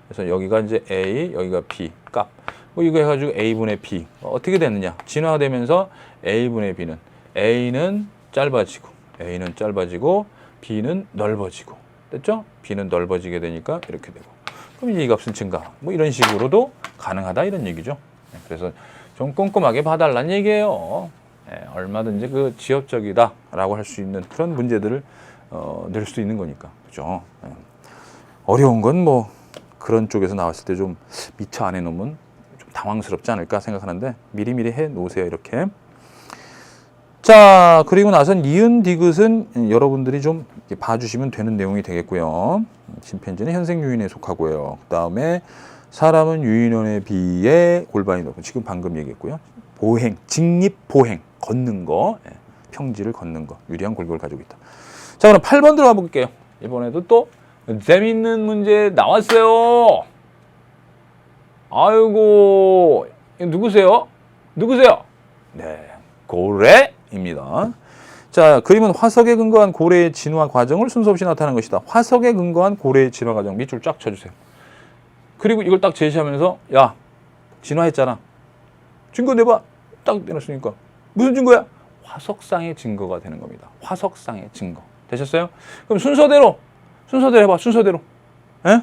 그래서 여기가 이제 A, 여기가 B 값. 뭐 이거 해가지고 A분의 B 어떻게 됐느냐? 진화되면서 A분의 B는 A는 짧아지고 B는 넓어지고, 됐죠? B는 넓어지게 되니까 이렇게 되고, 그럼 이제 이 값은 증가. 뭐 이런 식으로도 가능하다 이런 얘기죠. 그래서 좀 꼼꼼하게 봐달라는 얘기예요. 얼마든지 그 지엽적이다라고 할 수 있는 그런 문제들을 낼 수도 있는 거니까, 그죠? 어려운 건 뭐 그런 쪽에서 나왔을 때 좀 미처 안 해놓으면 좀 당황스럽지 않을까 생각하는데 미리미리 해 놓으세요, 이렇게. 자, 그리고 나선 니은 디귿은 여러분들이 좀 봐주시면 되는 내용이 되겠고요. 침팬지는 현생 유인에 속하고요. 그 다음에 사람은 유인원에 비해 골반이 높고, 지금 방금 얘기했고요. 직립 보행, 걷는 거, 평지를 걷는 거, 유리한 골격을 가지고 있다. 자, 그럼 8번 들어가 볼게요. 이번에도 또 재밌는 문제 나왔어요. 아이고, 누구세요? 네, 고래입니다. 자, 그림은 화석에 근거한 고래의 진화 과정을 순서 없이 나타내는 것이다. 화석에 근거한 고래의 진화 과정 밑줄 쫙 쳐주세요. 그리고 이걸 딱 제시하면서 야, 진화했잖아. 증거 내봐. 딱 내놨으니까 무슨 증거야? 화석상의 증거가 되는 겁니다. 화석상의 증거. 되셨어요? 그럼 순서대로 해봐. 순서대로. 에?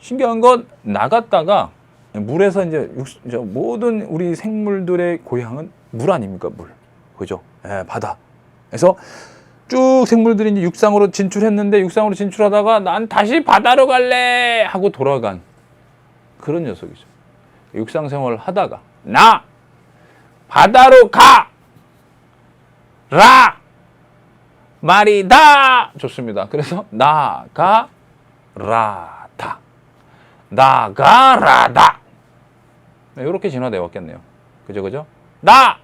신기한 건 나갔다가 물에서 이제 모든 우리 생물들의 고향은 물 아닙니까? 물. 그죠? 예, 바다. 그래서 쭉 생물들이 이제 육상으로 진출했는데 육상으로 진출하다가 난 다시 바다로 갈래 하고 돌아간 그런 녀석이죠. 육상 생활을 하다가 나 바다로 가! 라! 말이다! 좋습니다. 그래서 나가라다. 나가라다. 네, 이렇게 진화되어 왔겠네요. 그죠? 나!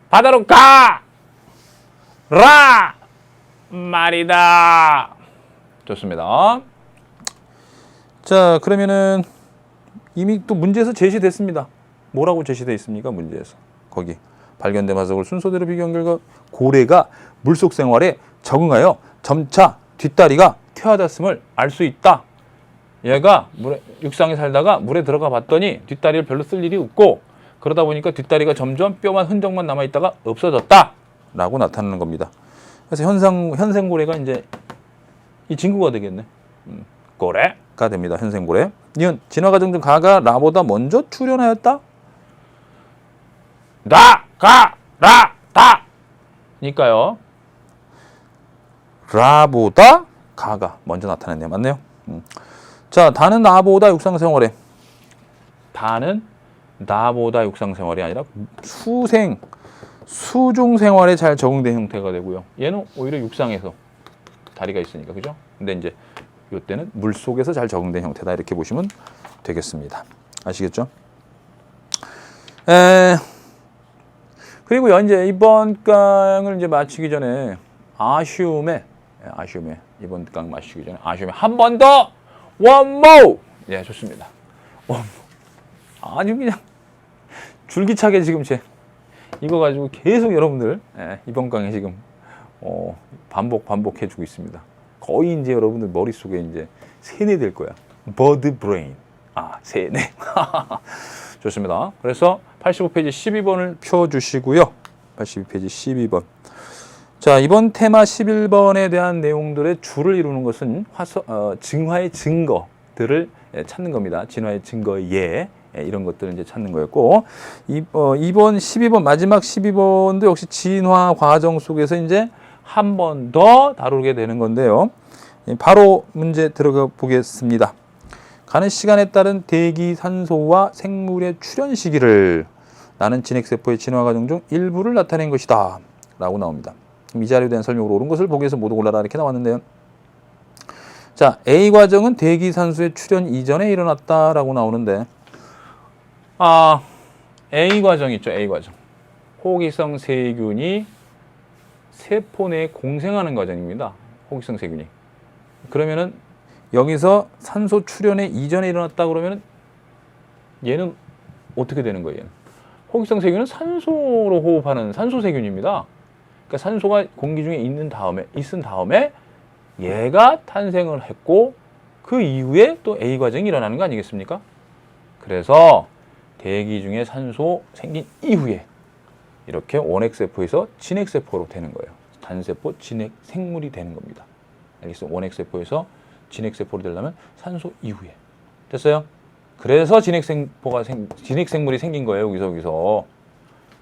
바다로 가! 라! 말이다. 좋습니다. 자, 그러면은 이미 또 문제에서 제시됐습니다. 뭐라고 제시되어 있습니까? 문제에서. 거기 발견된 화석을 순서대로 비교한 결과 고래가 물속 생활에 적응하여 점차 뒷다리가 퇴화됐음을 알 수 있다. 얘가 육상에 살다가 물에 들어가 봤더니 뒷다리를 별로 쓸 일이 없고 그러다 보니까 뒷다리가 점점 뼈만 흔적만 남아있다가 없어졌다. 라고 나타나는 겁니다. 그래서 현생고래가 이제 이 친구가 되겠네. 고래가 됩니다. 현생고래. 니은 진화 과정 중 가가 라보다 먼저 출현하였다. 다 니까요. 라보다 가가 먼저 나타났네요. 맞네요. 자, 다는 나보다 육상생활에. 다는 나보다 육상생활이 아니라 수중생활에 잘 적응된 형태가 되고요. 얘는 오히려 육상에서 다리가 있으니까, 그죠? 근데 이제 이때는 물속에서 잘 적응된 형태다. 이렇게 보시면 되겠습니다. 아시겠죠? 그리고요, 이제 이번 강을 이제 마치기 전에 아쉬움에 이번 강 마치기 전에 아쉬움에 한 번 더 one more. 예, 좋습니다. one more. 아주 그냥 줄기차게 지금 이거 가지고 계속 여러분들 이번 강에 지금 반복해주고 있습니다. 거의 이제 여러분들 머릿속에 이제 세뇌될 거야. 버드 브레인. 세뇌. 좋습니다. 그래서 85페이지 12번을 펴주시고요. 82페이지 12번. 자, 이번 테마 11번에 대한 내용들의 줄을 이루는 것은 증화의 증거들을 찾는 겁니다. 진화의 증거의 예. 이런 것들을 이제 찾는 거였고, 이번 12번, 마지막 12번도 역시 진화 과정 속에서 이제 한 번 더 다루게 되는 건데요. 바로 문제 들어가 보겠습니다. 가는 시간에 따른 대기 산소와 생물의 출현 시기를 나는 진핵세포의 진화 과정 중 일부를 나타낸 것이다. 라고 나옵니다. 이 자료에 대한 설명으로 옳은 것을 보기 위해서 모두 골라라. 이렇게 나왔는데요. 자, A 과정은 대기 산소의 출현 이전에 일어났다라고 나오는데, A 과정 있죠. A 과정. 호기성 세균이 세포 내에 공생하는 과정입니다. 호기성 세균이. 그러면은 여기서 산소 출현의 이전에 일어났다 그러면은 얘는 어떻게 되는 거예요? 얘는? 호기성 세균은 산소로 호흡하는 산소 세균입니다. 그러니까 산소가 공기 중에 있은 다음에 얘가 탄생을 했고 그 이후에 또 A 과정이 일어나는 거 아니겠습니까? 그래서 대기 중에 산소 생긴 이후에 이렇게 원핵세포에서 진핵세포로 되는 거예요. 단세포 진핵 생물이 되는 겁니다. 알겠어요? 원핵세포에서 진핵세포로 되려면 산소 이후에. 됐어요? 그래서 진핵생물이 생긴 거예요. 여기서.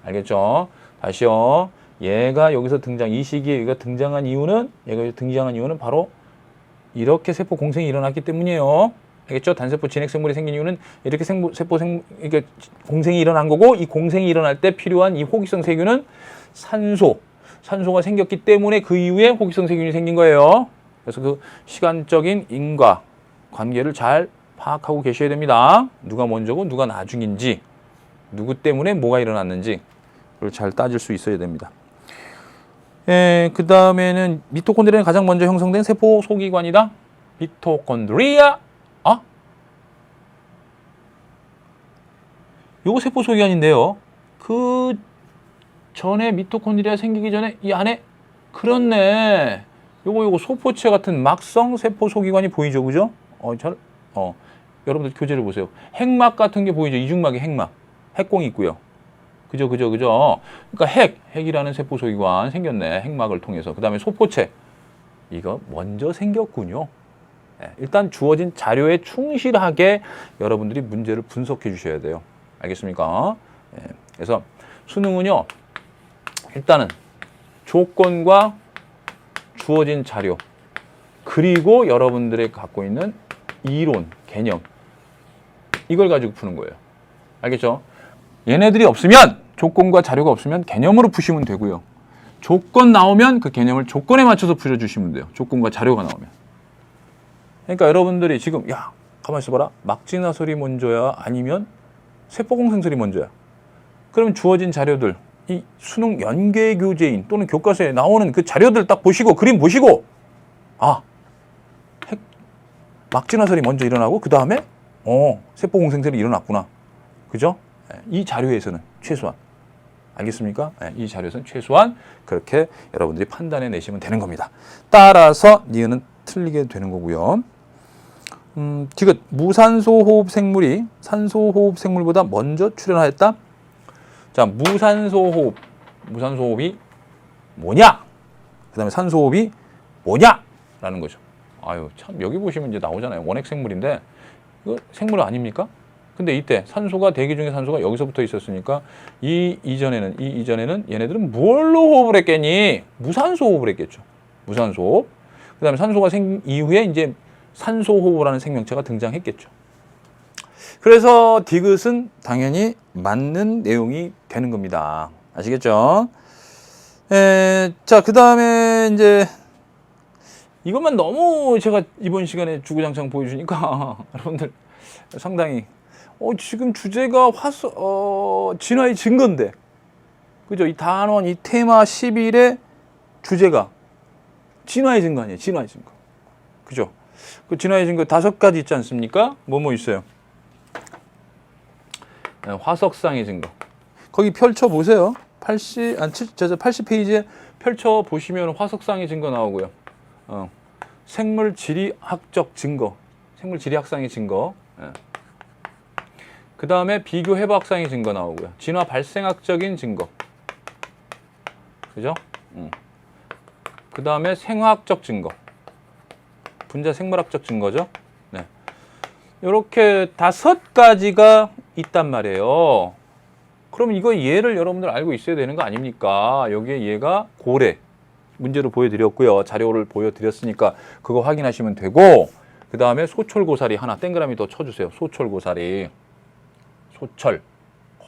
알겠죠? 다시요. 얘가 여기서 이 시기에 얘가 등장한 이유는 바로 이렇게 세포 공생이 일어났기 때문이에요. 알겠죠? 단세포 진핵생물이 생긴 이유는 이렇게 이렇게 공생이 일어난 거고, 이 공생이 일어날 때 필요한 이 호기성 세균은 산소가 생겼기 때문에 그 이후에 호기성 세균이 생긴 거예요. 그래서 그 시간적인 인과 관계를 잘 파악하고 계셔야 됩니다. 누가 먼저고 누가 나중인지, 누구 때문에 뭐가 일어났는지 그걸 잘 따질 수 있어야 됩니다. 그 다음에는 미토콘드리아는 가장 먼저 형성된 세포 소기관이다. 미토콘드리아. 요거 세포 소기관인데요. 그 전에 미토콘드리아 생기기 전에 이 안에 그렇네. 요거 소포체 같은 막성 세포 소기관이 보이죠, 그죠? 여러분들 교재를 보세요. 핵막 같은 게 보이죠? 이중막의 핵막, 핵공이 있고요. 그죠. 그러니까 핵이라는 세포 소기관 생겼네. 핵막을 통해서. 그 다음에 소포체. 이거 먼저 생겼군요. 일단 주어진 자료에 충실하게 여러분들이 문제를 분석해 주셔야 돼요. 알겠습니까? 그래서 수능은요, 일단은 조건과 주어진 자료, 그리고 여러분들이 갖고 있는 이론, 개념, 이걸 가지고 푸는 거예요. 알겠죠? 얘네들이 없으면, 조건과 자료가 없으면 개념으로 푸시면 되고요. 조건 나오면 그 개념을 조건에 맞춰서 풀어주시면 돼요. 조건과 자료가 나오면. 그러니까 여러분들이 지금 가만히 있어봐라. 막지나설이 먼저야 아니면 세포공생설이 먼저야. 그러면 주어진 자료들, 이 수능 연계교재인 또는 교과서에 나오는 그 자료들 딱 보시고 그림 보시고 막지나설이 먼저 일어나고 그 다음에 세포공생설이 일어났구나. 그죠? 이 자료에서는 최소한. 알겠습니까? 이 자료에서는 최소한 그렇게 여러분들이 판단해 내시면 되는 겁니다. 따라서 니은은 틀리게 되는 거고요. 지금 무산소 호흡 생물이 산소 호흡 생물보다 먼저 출현하였다. 자, 무산소 호흡이 뭐냐? 그 다음에 산소 호흡이 뭐냐? 라는 거죠. 아유, 참, 여기 보시면 이제 나오잖아요. 원핵 생물인데, 이거 생물 아닙니까? 근데 이때 산소가, 대기 중에 산소가 여기서 붙어 있었으니까, 이전에는 얘네들은 뭘로 호흡을 했겠니? 무산소 호흡을 했겠죠. 무산소 호흡. 그 다음에 산소가 생긴 이후에 이제 산소 호흡이라는 생명체가 등장했겠죠. 그래서 디귿은 당연히 맞는 내용이 되는 겁니다. 아시겠죠? 자, 그 다음에 이제 이것만 너무 제가 이번 시간에 주구장창 보여주니까 여러분들 상당히 지금 주제가 진화의 증거인데, 그죠? 이 단원, 이 테마 11의 주제가 진화의 증거 아니에요? 진화의 증거. 그죠? 그 진화의 증거 5가지 있지 않습니까? 뭐 있어요? 화석상의 증거. 거기 펼쳐보세요. 80페이지에 펼쳐보시면 화석상의 증거 나오고요. 생물 지리학적 증거. 생물 지리학상의 증거. 그 다음에 비교 해부학상의 증거 나오고요. 진화 발생학적인 증거. 그죠? 그 다음에 생화학적 증거. 분자 생물학적 증거죠. 네. 이렇게 5가지가 있단 말이에요. 그럼 이거 얘를 여러분들 알고 있어야 되는 거 아닙니까? 여기에 얘가 고래. 문제로 보여드렸고요. 자료를 보여드렸으니까 그거 확인하시면 되고, 그 다음에 소철고사리 하나 땡그라미 더 쳐주세요. 소철고사리. 소철,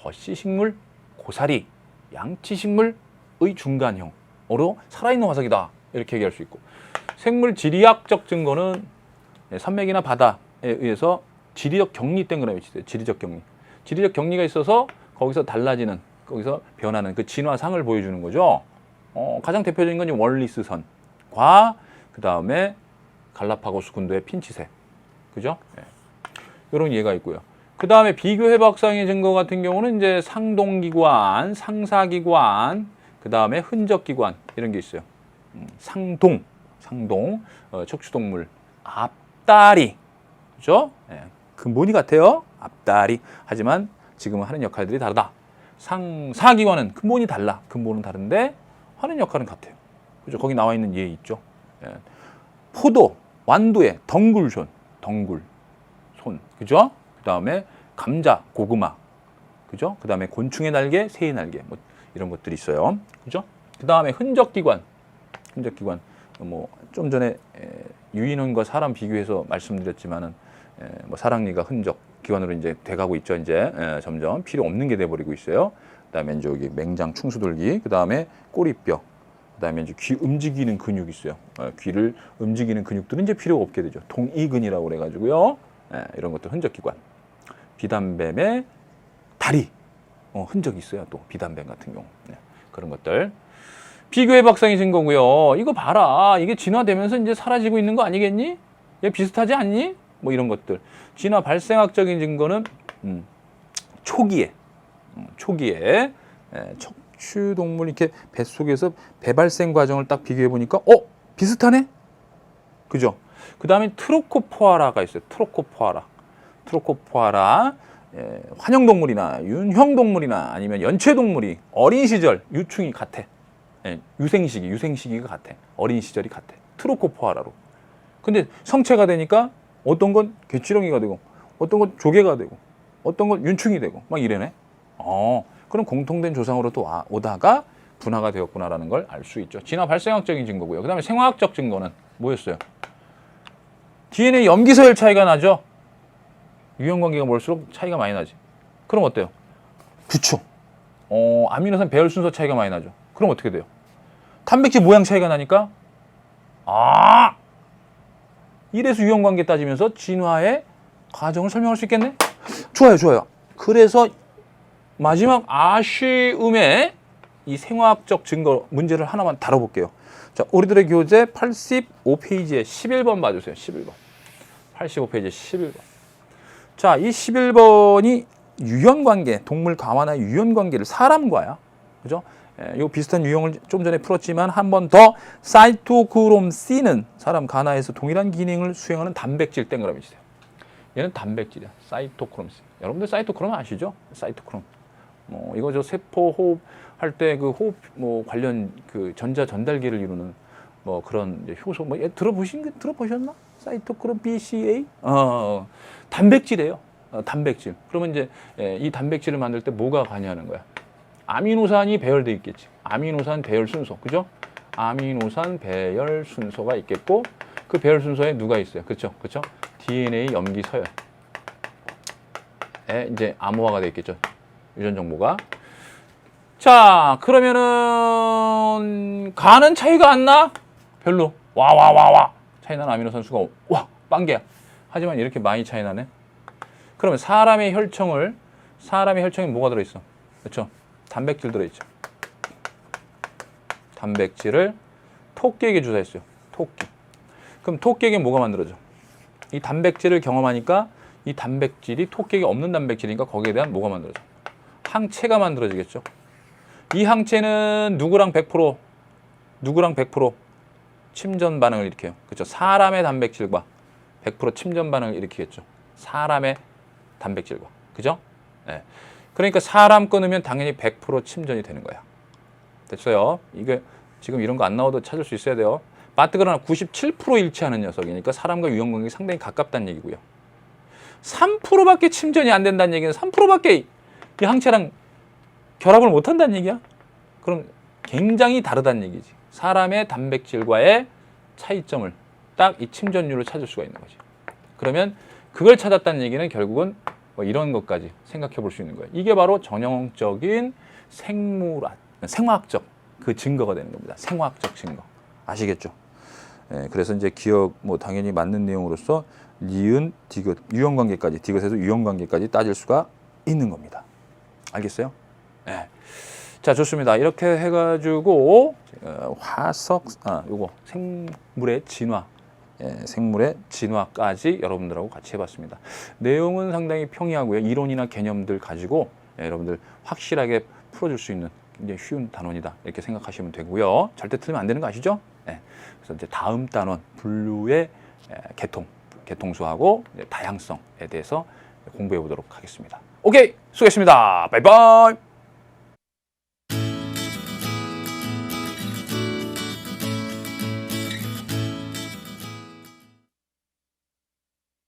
거시식물, 고사리, 양치식물의 중간형으로 살아있는 화석이다. 이렇게 얘기할 수 있고, 생물 지리학적 증거는 산맥이나 바다에 의해서 지리적 격리 땡그라미 치세요. 지리적 격리. 지리적 격리가 있어서 거기서 달라지는, 거기서 변하는 그 진화상을 보여주는 거죠. 가장 대표적인 건 월리스선과 그 다음에 갈라파고스 군도의 핀치새. 그죠? 이런 예가 있고요. 그 다음에 비교 해부학상의 증거 같은 경우는 이제 상동기관, 상사기관, 그 다음에 흔적기관 이런 게 있어요. 상동, 척추동물, 앞다리, 그죠? 근본이 같아요. 앞다리. 하지만 지금은 하는 역할들이 다르다. 상사기관은 근본이 달라. 근본은 다른데 하는 역할은 같아요. 그죠? 거기 나와 있는 예 있죠. 포도, 완두의 덩굴손, 그죠? 그 다음에 감자, 고구마, 그죠? 그 다음에 곤충의 날개, 새의 날개, 뭐 이런 것들이 있어요. 그죠? 그 다음에 흔적기관, 좀 전에 유인원과 사람 비교해서 말씀드렸지만은 사랑니가 흔적 기관으로 이제 돼가고 있죠. 이제 점점 필요 없는 게 돼버리고 있어요. 그다음에 이제 여기 맹장 충수돌기, 그다음에 꼬리뼈, 그다음에 이제 귀 움직이는 근육이 있어요. 귀를 움직이는 근육들은 이제 필요가 없게 되죠. 동이근이라고 그래가지고요. 이런 것들 흔적기관. 비단뱀의 다리, 흔적이 있어요. 또 비단뱀 같은 경우 그런 것들. 비교의 박상이 증거고요. 이거 봐라. 이게 진화되면서 이제 사라지고 있는 거 아니겠니? 얘 비슷하지 않니? 뭐 이런 것들. 진화 발생학적인 증거는 초기에 척추동물 이렇게 뱃속에서 배발생 과정을 딱 비교해 보니까 비슷하네? 그죠? 그 다음에 트로코포아라가 있어요. 트로코포아라. 환영동물이나 윤형동물이나 아니면 연체동물이 어린 시절 유충이 같아. 유생시기가 같아. 어린 시절이 같아. 트로코포아라로. 근데 성체가 되니까 어떤 건 개치렁이가 되고 어떤 건 조개가 되고 어떤 건 윤충이 되고 막 이래네. 그럼 공통된 조상으로 또 오다가 분화가 되었구나라는 걸 알 수 있죠. 진화 발생학적인 증거고요. 그 다음에 생화학적 증거는 뭐였어요? DNA 염기 서열 차이가 나죠. 유형관계가 멀수록 차이가 많이 나지. 그럼 어때요? 그쵸. 아미노산 배열 순서 차이가 많이 나죠. 그럼 어떻게 돼요? 단백질 모양 차이가 나니까 이래서 유형관계 따지면서 진화의 과정을 설명할 수 있겠네? 좋아요. 그래서 마지막 아쉬움의 이 생화학적 증거 문제를 하나만 다뤄볼게요. 자, 우리들의 교재 85페이지에 11번 봐주세요. 11번. 85페이지에 11번. 자, 이 11번이 유형관계, 동물 가와나 유형관계를 사람과야. 그죠? 요 비슷한 유형을 좀 전에 풀었지만 한 번 더 사이토크롬 C는 사람 간화에서 동일한 기능을 수행하는 단백질 땡그라미지세요. 얘는 단백질이야. 사이토크롬 C. 여러분들 사이토크롬 아시죠? 사이토크롬. 이거 저 세포 호흡 할 때 그 호흡 관련 그 전자 전달기를 이루는 그런 이제 효소 들어보셨나? 사이토크롬 BCA? 단백질이에요. 단백질. 그러면 이제 이 단백질을 만들 때 뭐가 관여하는 거야? 아미노산이 배열돼 있겠지. 아미노산 배열 순서. 그죠? 아미노산 배열 순서가 있겠고 그 배열 순서에 누가 있어요? 그렇죠? DNA 염기 서열에 이제 암호화가 돼 있겠죠. 유전 정보가. 자, 그러면은 간은 차이가 안 나? 별로. 와. 차이 나는 아미노산 수가 빵개야. 하지만 이렇게 많이 차이 나네. 그러면 사람의 혈청에 뭐가 들어 있어? 그렇죠? 단백질 들어 있죠. 단백질을 토끼에게 주사했어요. 토끼. 그럼 토끼에게 뭐가 만들어져? 이 단백질을 경험하니까 이 단백질이 토끼에게 없는 단백질이니까 거기에 대한 뭐가 만들어져? 항체가 만들어지겠죠. 이 항체는 누구랑 100% 침전 반응을 일으켜요. 그렇죠? 사람의 단백질과 100% 침전 반응을 일으키겠죠. 사람의 단백질과. 그죠? 네. 그러니까 사람 끊으면 당연히 100% 침전이 되는 거야. 됐어요? 이게 지금 이런 거 안 나와도 찾을 수 있어야 돼요. 바트그라나 97% 일치하는 녀석이니까 사람과 유형관계가 상당히 가깝다는 얘기고요. 3%밖에 침전이 안 된다는 얘기는 3%밖에 이 항체랑 결합을 못 한다는 얘기야? 그럼 굉장히 다르다는 얘기지. 사람의 단백질과의 차이점을 딱 이 침전율을 찾을 수가 있는 거지. 그러면 그걸 찾았다는 얘기는 결국은 이런 것까지 생각해 볼 수 있는 거예요. 이게 바로 전형적인 생화학적 그 증거가 되는 겁니다. 생화학적 증거. 아시겠죠? 그래서 이제 기억 당연히 맞는 내용으로서 니은, 디귿, 유형관계까지 디귿에서 유형관계까지 따질 수가 있는 겁니다. 알겠어요? 네. 자, 좋습니다. 이렇게 해가지고 요거 생물의 진화, 생물의 진화까지 여러분들하고 같이 해봤습니다. 내용은 상당히 평이하고요. 이론이나 개념들 가지고 여러분들 확실하게 풀어줄 수 있는 굉장히 쉬운 단원이다 이렇게 생각하시면 되고요. 절대 틀리면 안 되는 거 아시죠? 네. 그래서 이제 다음 단원 분류의 개통수하고 다양성에 대해서 공부해 보도록 하겠습니다. 오케이, 수고했습니다. 바이바이.